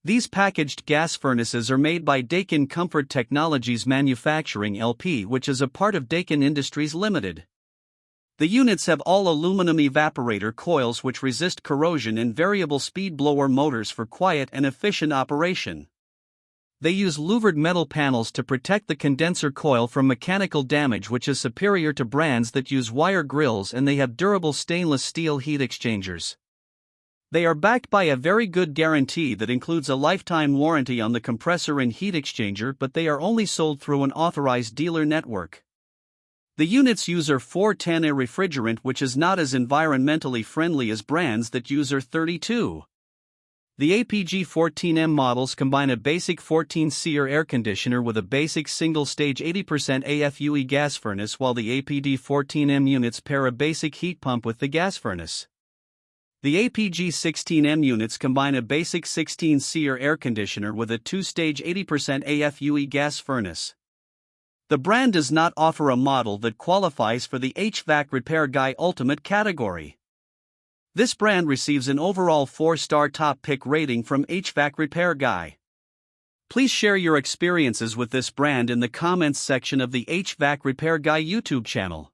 These packaged gas furnaces are made by Daikin Comfort Technologies Manufacturing LP, which is a part of Daikin Industries Limited. The units have all aluminum evaporator coils which resist corrosion and variable speed blower motors for quiet and efficient operation. They use louvered metal panels to protect the condenser coil from mechanical damage, which is superior to brands that use wire grills, and they have durable stainless steel heat exchangers. They are backed by a very good guarantee that includes a lifetime warranty on the compressor and heat exchanger, but they are only sold through an authorized dealer network. The units use R410A refrigerant, which is not as environmentally friendly as brands that use R32. The APG14M models combine a basic 14-seer air conditioner with a basic single-stage 80% AFUE gas furnace, while the APG14M units pair a basic heat pump with the gas furnace. The APG16M units combine a basic 16-seer air conditioner with a two-stage 80% AFUE gas furnace. The brand does not offer a model that qualifies for the HvacRepairGuy Ultimate category. This brand receives an overall 4-star top pick rating from HvacRepairGuy. Please share your experiences with this brand in the comments section of the HvacRepairGuy YouTube channel.